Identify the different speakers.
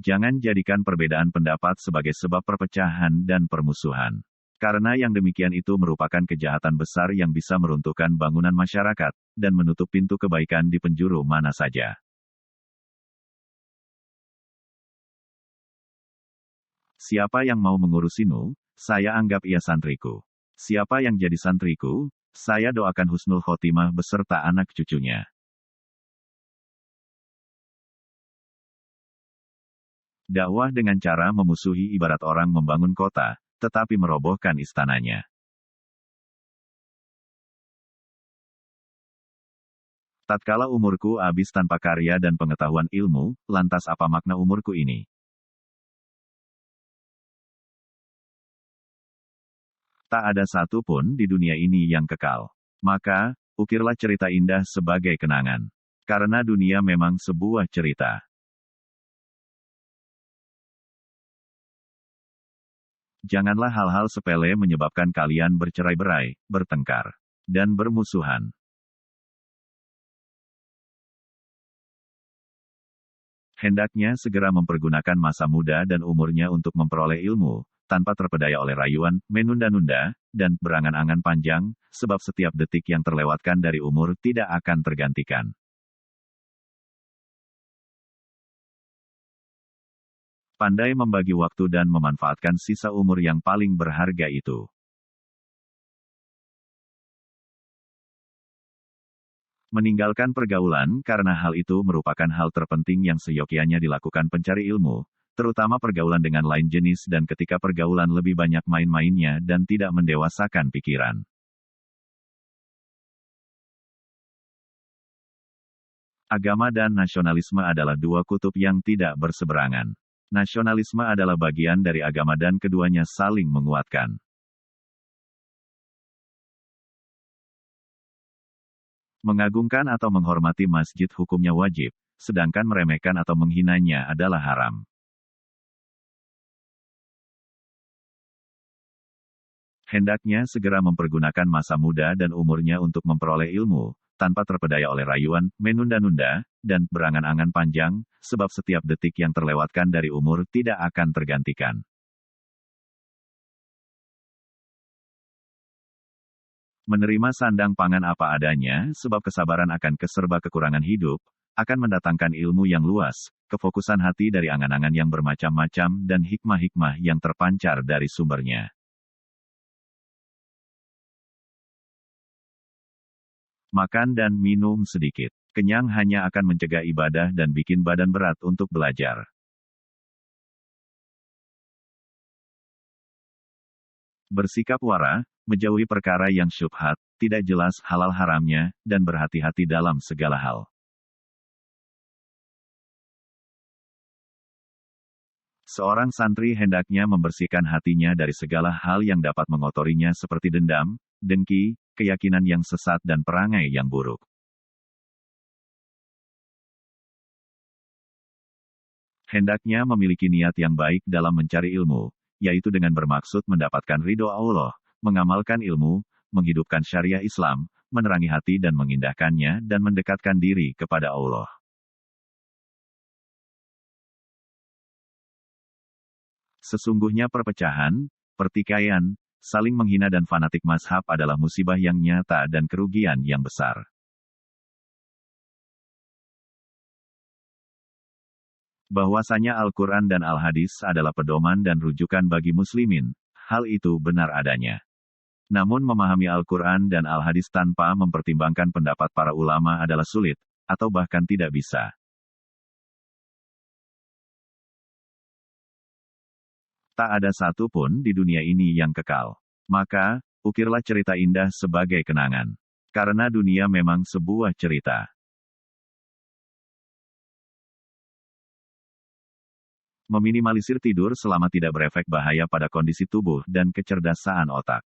Speaker 1: Jangan jadikan perbedaan pendapat sebagai sebab perpecahan dan permusuhan. Karena yang demikian itu merupakan kejahatan besar yang bisa meruntuhkan bangunan masyarakat, dan menutup pintu kebaikan di penjuru mana saja. Siapa yang mau mengurusimu, saya anggap ia santriku. Siapa yang jadi santriku, saya doakan husnul khotimah beserta anak cucunya. Dakwah dengan cara memusuhi ibarat orang membangun kota, tetapi merobohkan istananya. Tatkala umurku habis tanpa karya dan pengetahuan ilmu, lantas apa makna umurku ini? Tak ada satu pun di dunia ini yang kekal. Maka, ukirlah cerita indah sebagai kenangan. Karena dunia memang sebuah cerita. Janganlah hal-hal sepele menyebabkan kalian bercerai-berai, bertengkar, dan bermusuhan. Hendaknya segera mempergunakan masa muda dan umurnya untuk memperoleh ilmu, tanpa terpedaya oleh rayuan, menunda-nunda, dan berangan-angan panjang, sebab setiap detik yang terlewatkan dari umur tidak akan tergantikan. Pandai membagi waktu dan memanfaatkan sisa umur yang paling berharga itu. Meninggalkan pergaulan karena hal itu merupakan hal terpenting yang seyogyanya dilakukan pencari ilmu, terutama pergaulan dengan lain jenis dan ketika pergaulan lebih banyak main-mainnya dan tidak mendewasakan pikiran. Agama dan nasionalisme adalah dua kutub yang tidak berseberangan. Nasionalisme adalah bagian dari agama dan keduanya saling menguatkan. Mengagungkan atau menghormati masjid hukumnya wajib, sedangkan meremehkan atau menghinanya adalah haram. Hendaknya segera mempergunakan masa muda dan umurnya untuk memperoleh ilmu, tanpa terpedaya oleh rayuan, menunda-nunda, dan berangan-angan panjang, sebab setiap detik yang terlewatkan dari umur tidak akan tergantikan. Menerima sandang pangan apa adanya, sebab kesabaran akan keserba kekurangan hidup, akan mendatangkan ilmu yang luas, kefokusan hati dari angan-angan yang bermacam-macam dan hikmah-hikmah yang terpancar dari sumbernya. Makan dan minum sedikit. Kenyang hanya akan mencegah ibadah dan bikin badan berat untuk belajar. Bersikap wara, menjauhi perkara yang syubhat, tidak jelas halal haramnya, dan berhati-hati dalam segala hal. Seorang santri hendaknya membersihkan hatinya dari segala hal yang dapat mengotorinya seperti dendam, dengki, keyakinan yang sesat dan perangai yang buruk. Hendaknya memiliki niat yang baik dalam mencari ilmu, yaitu dengan bermaksud mendapatkan ridho Allah, mengamalkan ilmu, menghidupkan syariah Islam, menerangi hati dan mengindahkannya dan mendekatkan diri kepada Allah. Sesungguhnya perpecahan, pertikaian, saling menghina dan fanatik mazhab adalah musibah yang nyata dan kerugian yang besar. Bahwasanya Al-Quran dan Al-Hadis adalah pedoman dan rujukan bagi muslimin, hal itu benar adanya. Namun memahami Al-Quran dan Al-Hadis tanpa mempertimbangkan pendapat para ulama adalah sulit, atau bahkan tidak bisa. Tak ada satu pun di dunia ini yang kekal. Maka, ukirlah cerita indah sebagai kenangan. Karena dunia memang sebuah cerita. Meminimalisir tidur selama tidak berefek bahaya pada kondisi tubuh dan kecerdasan otak.